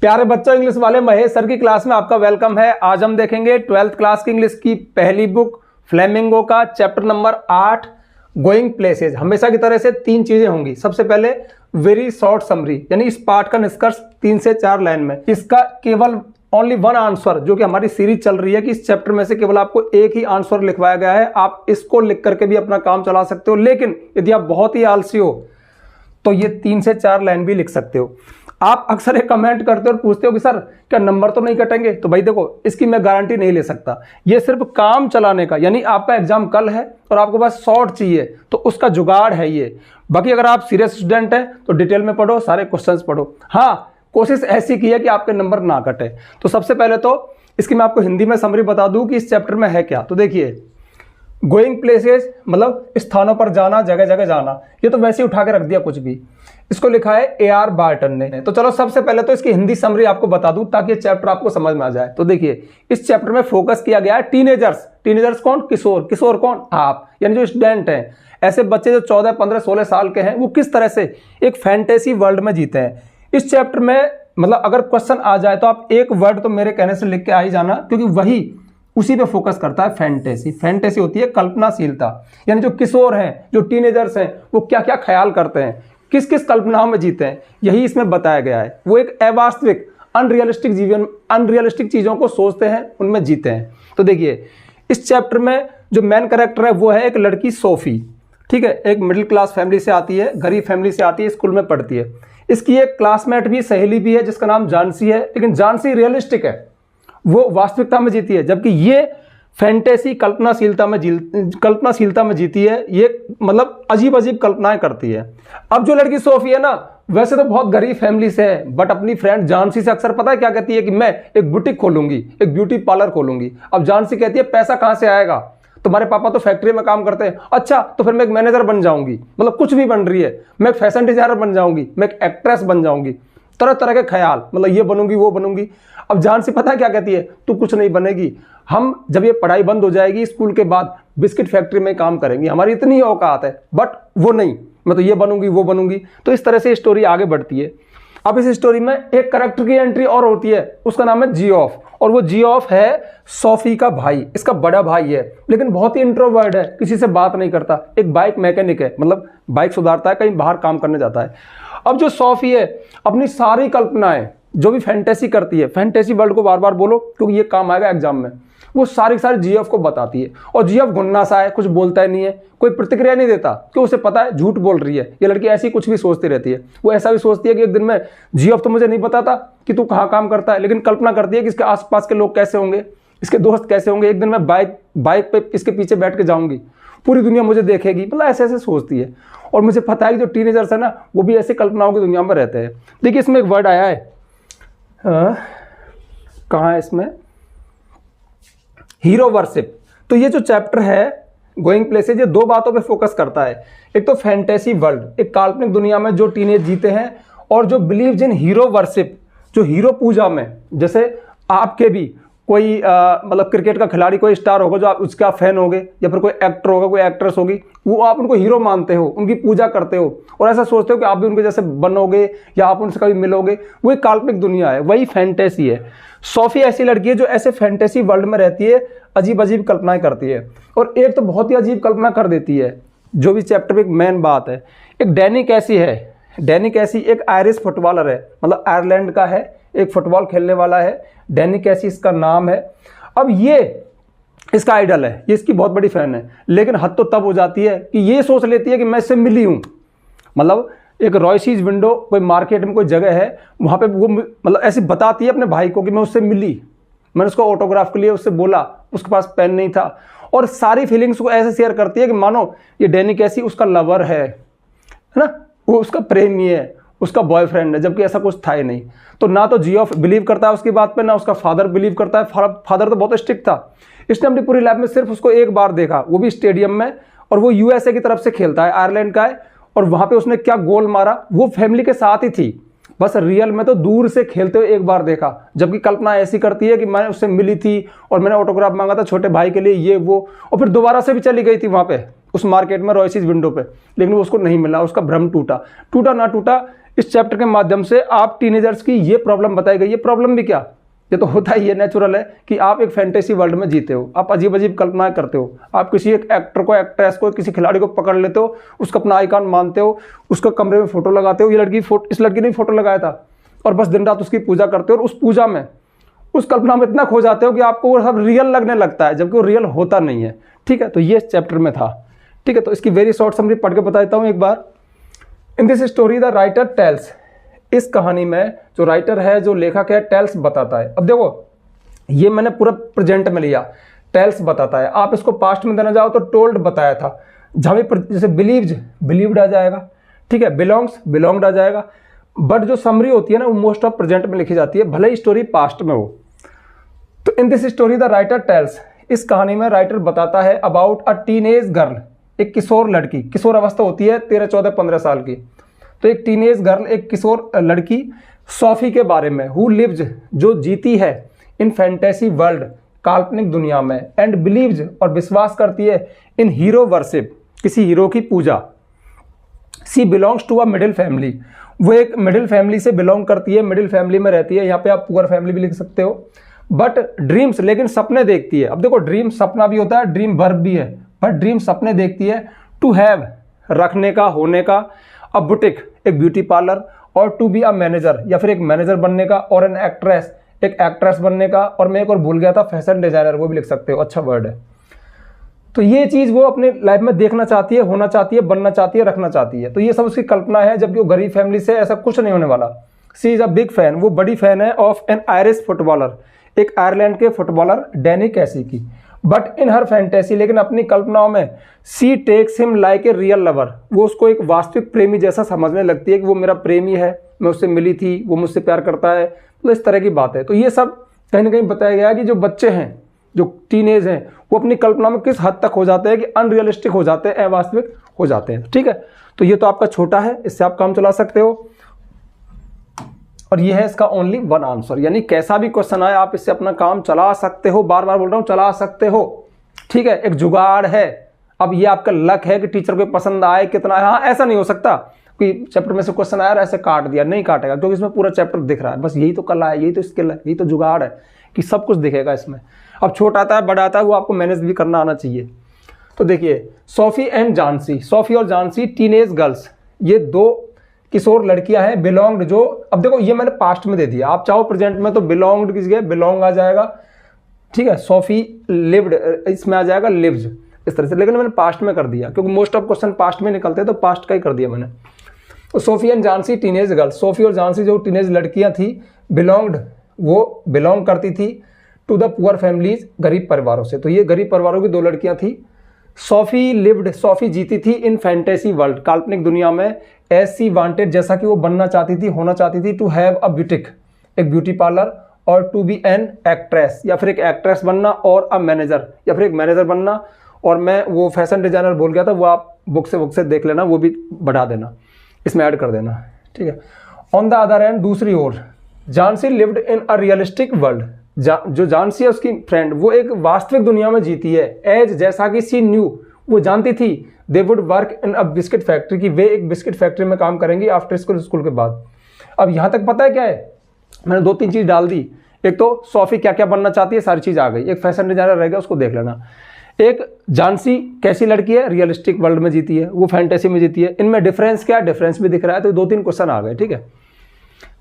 प्यारे बच्चों, इंग्लिश वाले महेश सर की क्लास में आपका वेलकम है। आज हम देखेंगे 12th क्लास की इंग्लिश की पहली बुक फ्लेमिंगो का चैप्टर नंबर 8 गोइंग प्लेसेस। हमेशा की तरह से 3 चीजें होंगी। सबसे पहले वेरी शॉर्ट समरी, यानी इस पार्ट का निष्कर्ष 3 से 4 लाइन में। इसका केवल ओनली वन आंसर, जो कि हमारी सीरीज चल रही है कि इस चैप्टर में से केवल आपको एक ही आंसर लिखवाया गया है। आप इसको लिख करके भी अपना काम चला सकते हो, लेकिन यदि आप बहुत ही आलसी हो तो ये 3 से 4 लाइन भी लिख सकते हो। आप अक्सर एक कमेंट करते हो और पूछते हो कि सर क्या नंबर तो नहीं कटेंगे। तो भाई देखो, इसकी मैं गारंटी नहीं ले सकता। ये सिर्फ काम चलाने का, यानी आपका एग्जाम कल है और आपको बस शॉर्ट चाहिए तो उसका जुगाड़ है ये। बाकी अगर आप सीरियस स्टूडेंट हैं तो डिटेल में पढ़ो, सारे क्वेश्चंस पढ़ो। हाँ, कोशिश ऐसी की है कि आपके नंबर ना कटे। तो सबसे पहले तो इसकी मैं आपको हिंदी में समरी बता दूं कि इस चैप्टर में है क्या। तो देखिए, गोइंग प्लेसेस मतलब स्थानों पर जाना, जगह जगह जाना। ये तो वैसे ही उठा के रख दिया कुछ भी। इसको लिखा है A.R. बार्टन ने। तो चलो सबसे पहले तो इसकी हिंदी समरी आपको बता दूं ताकि ये चैप्टर आपको समझ में आ जाए। तो देखिए, इस चैप्टर में फोकस किया गया है टीनेजर्स। टीनेजर्स कौन? किशोर। किशोर कौन? आप, यानी जो स्टूडेंट हैं। ऐसे बच्चे जो 14, 15, 16 साल के हैं, वो किस तरह से एक फैंटेसी वर्ल्ड में जीते हैं। इस चैप्टर में मतलब अगर क्वेश्चन आ जाए तो आप एक वर्ड तो मेरे कहने से लिख के आ ही जाना, क्योंकि वही उसी पे फोकस करता है। फैंटेसी। फैंटेसी होती है कल्पनाशीलता, यानी जो किशोर हैं, जो टीनेजर्स हैं, वो क्या क्या ख्याल करते हैं, किस किस कल्पनाओं में जीते हैं, यही इसमें बताया गया है। वो एक अवास्तविक अनरियलिस्टिक जीवन, अनरियलिस्टिक चीजों को सोचते हैं, उनमें जीते हैं। तो देखिए, इस चैप्टर में जो मेन कैरेक्टर है वो है एक लड़की सोफी। ठीक है, एक मिडिल क्लास फैमिली से आती है, गरीब फैमिली से आती है, स्कूल में पढ़ती है। इसकी एक क्लासमेट भी, सहेली भी है जिसका नाम जानसी है, लेकिन जानसी रियलिस्टिक है, वो वास्तविकता में जीती है, जबकि ये फैंटेसी कल्पनाशीलता में जीती है। ये मतलब अजीब अजीब कल्पनाएं करती है। अब जो लड़की सोफी है ना, वैसे तो बहुत गरीब फैमिली से है, बट अपनी फ्रेंड जानसी से अक्सर पता है क्या कहती है कि मैं एक बुटीक खोलूंगी, एक ब्यूटी पार्लर खोलूंगी। अब जानसी कहती है पैसा कहां से आएगा, तुम्हारे पापा तो फैक्ट्री में काम करते हैं। अच्छा, तो फिर मैं एक मैनेजर बन जाऊंगी, मतलब कुछ भी बन रही है। मैं एक फैशन डिजाइनर बन जाऊंगी, मैं एक एक्ट्रेस बन जाऊंगी। तरह तरह के ख्याल, मतलब ये बनूंगी, वो बनूंगी। अब जानसी पता है क्या कहती है? तू कुछ नहीं बनेगी, हम जब ये पढ़ाई बंद हो जाएगी स्कूल के बाद बिस्किट फैक्ट्री में काम करेंगे, हमारी इतनी औकात है। बट वो नहीं, मैं तो ये बनूंगी, वो बनूंगी। तो इस तरह से स्टोरी आगे बढ़ती है। अब इस स्टोरी में एक कैरेक्टर की एंट्री और होती है, उसका नाम है जियोफ। और वो जियोफ है सोफी का भाई, इसका बड़ा भाई है, लेकिन बहुत ही इंट्रोवर्ट है, किसी से बात नहीं करता। एक बाइक मैकेनिक है, मतलब बाइक सुधारता है, कहीं बाहर काम करने जाता है। अब जो सोफी है, अपनी सारी कल्पनाएं जो भी फैंटेसी करती है, फैंटेसी वर्ल्ड को बार बार बोलो क्योंकि ये काम आएगा एग्जाम में, वो सारी जियोफ को बताती है। और जियोफ गुन्ना सा है, कुछ बोलता ही नहीं है, कोई प्रतिक्रिया नहीं देता, क्योंकि उसे पता है झूठ बोल रही है ये लड़की। ऐसी कुछ भी सोचती रहती है। वो ऐसा भी सोचती है कि एक दिन में जियोफ तो मुझे नहीं बताता कि तू कहाँ काम करता है, लेकिन कल्पना करती है कि इसके आसपास के लोग कैसे होंगे, इसके दोस्त कैसे होंगे। एक दिन मैं बाइक पे इसके पीछे बैठ के जाऊंगी, पूरी दुनिया मुझे देखेगी, मतलब ऐसे ऐसे सोचती है। और मुझे पता है कि जो टीनेजर्स है ना, वो भी ऐसे कल्पनाओं की दुनिया में रहते हैं। देखिए, इसमें एक वर्ड आया है, कहाँ है इसमें, हीरो वर्शिप। तो ये जो चैप्टर है गोइंग प्लेसेस, ये 2 बातों पे फोकस करता है। एक तो फैंटेसी वर्ल्ड, एक काल्पनिक दुनिया में जो टीनेज जीते हैं, और जो बिलीव इन हीरो वर्शिप, जो हीरो पूजा में, जैसे आपके भी कोई मतलब क्रिकेट का खिलाड़ी, कोई स्टार होगा जो आप उसका फैन होगे, या फिर कोई एक्टर होगा, कोई एक्ट्रेस होगी, वो आप उनको हीरो मानते हो, उनकी पूजा करते हो और ऐसा सोचते हो कि आप भी उनके जैसे बनोगे या आप उनसे कभी मिलोगे। वो एक काल्पनिक दुनिया है, वही फैंटेसी है। सोफी ऐसी लड़की है जो ऐसे फैंटेसी वर्ल्ड में रहती है, अजीब अजीब कल्पनाएं करती है। और एक तो बहुत ही अजीब कल्पना कर देती है, जो भी चैप्टर में एक मेन बात है। एक डैनी कैसी है, डैनी कैसी एक आयरिश फुटबॉलर है, मतलब आयरलैंड का है, एक फुटबॉल खेलने वाला है। डैनी कैसी इसका नाम है। अब ये इसका आइडल है, ये इसकी बहुत बड़ी फैन है। लेकिन हद तो तब हो जाती है कि ये सोच लेती है कि मैं इससे मिली हूँ। मतलब एक रॉयसीज विंडो, कोई मार्केट में कोई जगह है, वहाँ पे वो मतलब ऐसी बताती है अपने भाई को कि मैं उससे मिली, मैंने उसको ऑटोग्राफ के लिए उससे बोला, उसके पास पेन नहीं था। और सारी फीलिंग्स को ऐसे शेयर करती है कि मानो ये डैनी कैसी उसका लवर है ना, वो उसका प्रेमी है, उसका बॉयफ्रेंड है, जबकि ऐसा कुछ था ही नहीं। तो ना तो जियोफ बिलीव करता है उसकी बात पे, ना उसका फादर बिलीव करता है। फादर तो बहुत स्ट्रिक्ट था, इसने अपनी पूरी लाइफ में सिर्फ उसको एक बार देखा, वो भी स्टेडियम में, और वो यूएसए की तरफ से खेलता है, आयरलैंड का है। और वहां पे उसने क्या गोल मारा, वो फैमिली के साथ ही थी, बस रियल में तो दूर से खेलते हुए एक बार देखा। जबकि कल्पना ऐसी करती है कि मैंने उससे मिली थी और मैंने ऑटोग्राफ मांगा था छोटे भाई के लिए, ये वो, और फिर दोबारा से भी चली गई थी वहां पे उस मार्केट में रॉयसीज विंडो पे, लेकिन वो उसको नहीं मिला, उसका भ्रम टूटा। टूटा ना टूटा, इस चैप्टर के माध्यम से आप टीनेजर्स की ये प्रॉब्लम बताई गई। ये प्रॉब्लम भी क्या, ये तो होता ही है, नेचुरल है कि आप एक फैंटेसी वर्ल्ड में जीते हो, आप अजीब अजीब कल्पनाएं करते हो, आप किसी एक एक्टर को, एक्ट्रेस को, किसी खिलाड़ी को पकड़ लेते हो, उसका अपना आइकॉन मानते हो, उसका कमरे में फोटो लगाते हो, ये लड़की इस लड़की ने फोटो लगाया था, और बस दिन रात उसकी पूजा करते हो, और उस पूजा में, उस कल्पना में इतना खो जाते हो कि आपको वो सब रियल लगने लगता है, जबकि वो रियल होता नहीं है। ठीक है, तो ये चैप्टर में था। ठीक है, तो इसकी वेरी शॉर्ट समरी पढ़ के बता देता हूँ एक बार। In this story the writer tells, इस कहानी में जो राइटर है, जो लेखक है, टेल्स बताता है। अब देखो, ये मैंने पूरा प्रेजेंट में लिया, टेल्स बताता है। आप इसको पास्ट में देना चाहो तो टोल्ड बताया था, जहाँ भी जैसे बिलीव्ड आ जाएगा, ठीक है, बिलोंग्स बिलोंग्ड आ जाएगा, बट जो समरी होती है ना, वो मोस्ट ऑफ प्रेजेंट में लिखी जाती है, भले ही स्टोरी पास्ट में हो। तो in this story the writer tells, इस कहानी में राइटर बताता है अबाउट अ टीनेज गर्ल, एक किशोर लड़की, किशोर अवस्था होती है 13, 14, 15 साल की, तो एक टीनेज गर्ल, एक किशोर लड़की सोफी के बारे में, हु लिव्स, जो जीती है, इन फैंटेसी वर्ल्ड, काल्पनिक दुनिया में, एंड बिलीव्स, और विश्वास करती है, इन हीरो वर्शिप, किसी हीरो की पूजा। She belongs to a middle family, वो एक मिडिल फैमिली से बिलोंग करती है, मिडिल फैमिली में रहती है, यहाँ पे आप पुअर फैमिली भी लिख सकते हो। बट ड्रीम्स, लेकिन सपने देखती है। अब देखो, ड्रीम सपना भी होता है, ड्रीम वर्ब भी है, बट ड्रीम सपने देखती है। टू हैव, रखने का, होने का, अ बुटीक, एक ब्यूटी पार्लर, और टू बी अ मैनेजर, या फिर एक मैनेजर बनने का, और एन एक्ट्रेस, एक एक्ट्रेस बनने का, और मैं एक और भूल गया था, फैशन डिजाइनर, वो भी लिख सकते हो, अच्छा वर्ड है। तो ये चीज़ वो अपने लाइफ में देखना चाहती है, होना चाहती है, बनना चाहती है, रखना चाहती है। तो ये सब उसकी कल्पना है, जबकि वो गरीब फैमिली से, ऐसा कुछ नहीं होने वाला। सी इज अ बिग फैन, वो बड़ी फैन है, ऑफ एन आयरिश फुटबॉलर, एक आयरलैंड के फुटबॉलर डैनी कैसी की। बट इन हर फैंटेसी, लेकिन अपनी कल्पनाओं में, she takes him like a real lover, वो उसको एक वास्तविक प्रेमी जैसा समझने लगती है कि वो मेरा प्रेमी है, मैं उससे मिली थी, वो मुझसे प्यार करता है, तो इस तरह की बात है। तो ये सब कहीं ना कहीं बताया गया है कि जो बच्चे हैं, जो टीनेज हैं, वो अपनी कल्पना में किस हद तक हो जाते हैं कि अनरियलिस्टिक हो जाते हैं, अवास्तविक हो जाते हैं। ठीक है, तो ये तो आपका छोटा है, इससे आप काम चला सकते हो, और ये है इसका ओनली वन आंसर, यानी कैसा भी क्वेश्चन आए आप इससे अपना काम चला सकते हो। बार बार बोल रहा हूं, चला सकते हो। ठीक है, एक जुगाड़ है। अब ये आपका लक है कि टीचर को पसंद आए कितना है। हाँ, ऐसा नहीं हो सकता कि चैप्टर में से क्वेश्चन आया और ऐसे काट दिया, नहीं काटेगा, क्योंकि इसमें पूरा चैप्टर दिख रहा है। बस यही तो कला है, यही तो स्किल है, यही तो जुगाड़ है कि सब कुछ दिखेगा इसमें। अब छोटा आता है, बड़ा आता है, वो आपको मैनेज भी करना आना चाहिए। तो देखिए, सोफी एंड जानसी, सोफी और जानसी टीनेज गर्ल्स, ये दो किशोर लड़कियां हैं, बिलोंग्ड, जो, अब देखो ये मैंने पास्ट में दे दिया, आप चाहो प्रेजेंट में तो बिलोंग्ड की जगह बिलोंग आ जाएगा। ठीक है, सोफी लिव्ड, इसमें आ जाएगा लिव्स, इस तरह से, लेकिन मैंने पास्ट में कर दिया क्योंकि मोस्ट ऑफ क्वेश्चन पास्ट में निकलते हैं, तो पास्ट का ही कर दिया मैंने। तो Sophie and Jansie teenage girls, Sophie और जानसी जो टीनेज लड़कियां थी, बिलोंग्ड, वो बिलोंग करती थी टू द पुअर फैमिलीज, गरीब परिवारों से। तो ये गरीब परिवारों की दो लड़कियां थी। सोफी लिव्ड, सोफी जीती थी, इन फैंटेसी वर्ल्ड, काल्पनिक दुनिया में, एज सी वांटेड, जैसा कि वो बनना चाहती थी, होना चाहती थी, टू हैव अ बुटीक, एक ब्यूटी पार्लर, और टू बी एन एक्ट्रेस, या फिर एक एक्ट्रेस बनना, और अ मैनेजर, या फिर एक मैनेजर बनना। और मैं वो फैशन डिजाइनर बोल गया था, वो आप बुक से देख लेना, वो भी बढ़ा देना, इसमें ऐड कर देना। ठीक है, ऑन द अदर हैंड, दूसरी ओर, Jansie lived in a realistic world, जो जानसी है उसकी फ्रेंड, वो एक वास्तविक दुनिया में जीती है, एज, जैसा कि सी न्यू, वो जानती थी, they would work in a biscuit factory, कि वे एक बिस्किट फैक्ट्री में काम करेंगी आफ्टर स्कूल के बाद। अब यहाँ तक पता है क्या है, मैंने 2-3 चीज़ डाल दी। एक तो सोफी क्या क्या बनना चाहती है, सारी चीज़ आ गई। एक फैशन डिजाइनर रह गया, उसको देख लेना। एक जानसी कैसी लड़की है, रियलिस्टिक वर्ल्ड में जीती है, वो फैंटेसी में जीती है। इनमें डिफरेंस क्या है, डिफरेंस भी दिख रहा है। तो 2-3 क्वेश्चन आ गए। ठीक है,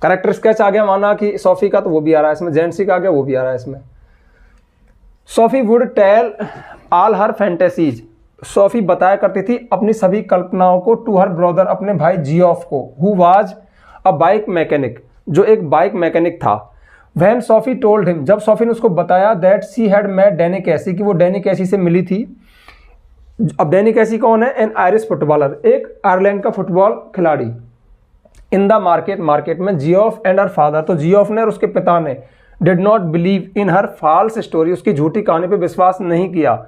कैरेक्टर स्केच आ गया, माना कि सोफी का, तो वो भी आ रहा है इसमें। जेंसी का आ गया, वो भी आ रहा है इसमें। Sophie would tell all her fantasies, Sophie बताया करती थी अपनी सभी कल्पनाओं को, टू हर ब्रदर, अपने भाई जियोफ को, who was a bike mechanic, जो एक बाइक मैकेनिक था। व्हेन सोफी टोल्ड हिम, जब सोफी ने उसको बताया, that she had met Danny Casey, कि वो डैनी कैसी से मिली थी। अब डैनी कैसी कौन है, एन आयरिश फुटबॉलर, एक आयरलैंड का फुटबॉल खिलाड़ी। इन द मार्केट में, जियोफ एंड हर फादर, तो जियोफ ने और उसके पिता ने, did not believe in her false story, उसकी झूठी कहानी पे विश्वास नहीं किया।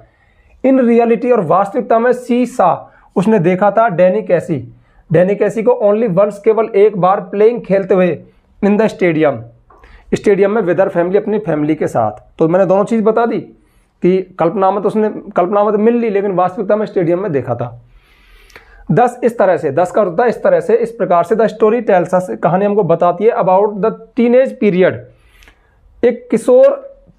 इन रियलिटी, और वास्तविकता में, सी सा, उसने देखा था डैनी कैसी को ओनली वंस, केवल एक बार, प्लेइंग, खेलते हुए, इन द स्टेडियम में, विद हर फैमिली, अपनी फैमिली के साथ। तो मैंने दोनों चीज़ बता दी कि कल्पना में तो मिल ली, लेकिन वास्तविकता में स्टेडियम में देखा था। 10 इस तरह से, 10 का होता है इस तरह से, इस प्रकार से द स्टोरी टेल्स अस, कहानी हमको बताती है अबाउट द टीनेज पीरियड, एक किशोर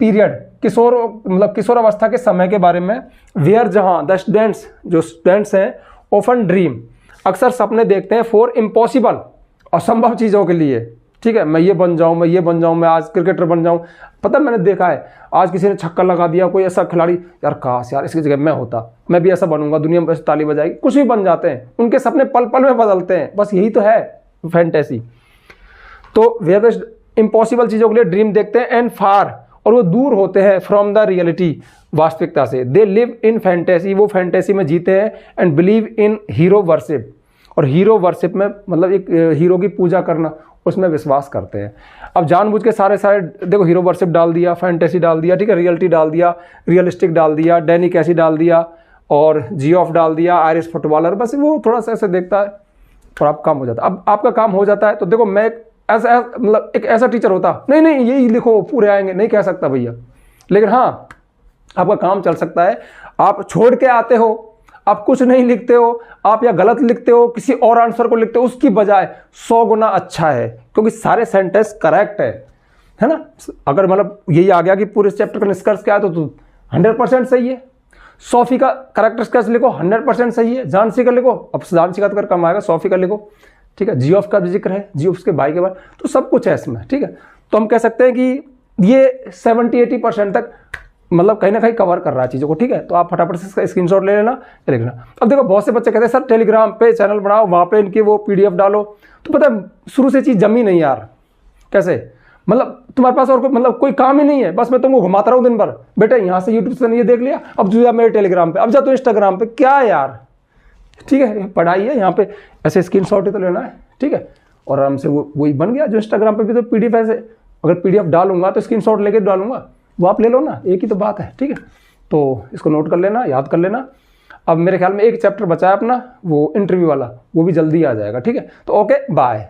पीरियड, किशोर मतलब किशोर अवस्था के समय के बारे में, वेयर जहां द स्टूडेंट्स, जो स्टूडेंट्स हैं, ऑफन ड्रीम, अक्सर सपने देखते हैं, फॉर इम्पॉसिबल, असंभव चीज़ों के लिए, ठीक है, मैं ये बन जाऊं, मैं ये बन जाऊं, मैं आज क्रिकेटर बन जाऊं। पता मैंने देखा है, आज किसी ने छक्का लगा दिया, कोई ऐसा खिलाड़ी, यार काश यार इसकी जगह मैं होता, मैं भी ऐसा बनूंगा, दुनिया में ताली बजाएगी, कुछ भी बन जाते हैं, उनके सपने पल पल में बदलते हैं, बस यही तो है फैंटेसी। तो वेयर द इम्पॉसिबल चीज़ों के लिए ड्रीम देखते हैं, एंड फार, और वो दूर होते हैं फ्रॉम द रियलिटी, वास्तविकता से, दे लिव इन फैंटेसी, वो फैंटेसी में जीते हैं, and believe in hero worship, और हीरो वर्शिप में मतलब एक हीरो की पूजा करना, उसमें विश्वास करते हैं। अब जानबूझ के सारे देखो, हीरो वर्शिप डाल दिया, फैंटेसी डाल दिया, ठीक है, रियलिटी डाल दिया, रियलिस्टिक डाल दिया, डैनी कैसी डाल दिया, और जियोफ डाल दिया, आयरिश फुटबॉलर, बस वो थोड़ा सा ऐसे देखता है और आप काम हो जाता है। अब आपका काम हो जाता है, तो देखो मैं ऐसा मतलब एक ऐसा टीचर होता, नहीं यही लिखो पूरे आएंगे, नहीं कह सकता भैया, लेकिन हाँ आपका काम चल सकता है। आप छोड़ के आते हो, आप कुछ नहीं लिखते हो, आप या गलत लिखते हो, किसी और आंसर को लिखते हो, उसकी बजाय 100 गुना अच्छा है, क्योंकि सारे सेंटेंस करेक्ट है ना। अगर मतलब यही आ गया कि पूरे चैप्टर का निष्कर्ष क्या है, तो 100% सही है। सोफी का करेक्टर स्केच लिखो, 100% सही है। जानसी का लिखो, अब जानसी का तो कर कम आएगा, सोफी का लिखो, ठीक है। जियोफ का भी जिक्र है, जियोफ के भाई के बारे, तो सब कुछ है इसमें, ठीक है। तो हम कह सकते हैं कि ये 70-80% तक मतलब कहीं ना कहीं कवर कर रहा है चीज़ों को, ठीक है। तो आप फटाफट से इसका स्क्रीनशॉट ले लेना, लिखना। अब देखो बहुत से बच्चे कहते हैं सर टेलीग्राम पे चैनल बनाओ, वहाँ पे इनकी वो PDF डालो, तो पता है शुरू से चीज़ जमी नहीं यार। कैसे मतलब तुम्हारे पास और कोई मतलब कोई काम ही नहीं है, बस मैं तुमको घुमाता रहूँ दिन भर, बेटा यहाँ से यूट्यूब से ये देख लिया, अब जा मेरे टेलीग्राम पे, अब जा तो इंस्टाग्राम पे, क्या यार, ठीक है। पढ़ाई है यहाँ पे, ऐसे स्क्रीनशॉट ही तो लेना है, ठीक है। और आराम से वही बन गया जो इंस्टाग्राम पे भी तो PDF ऐसे, अगर PDF डालूंगा तो स्क्रीनशॉट लेके डालूंगा, वो आप ले लो ना, एक ही तो बात है, ठीक है। तो इसको नोट कर लेना, याद कर लेना। अब मेरे ख्याल में एक चैप्टर बचा है अपना, वो इंटरव्यू वाला, वो भी जल्दी आ जाएगा, ठीक है। तो ओके, बाय।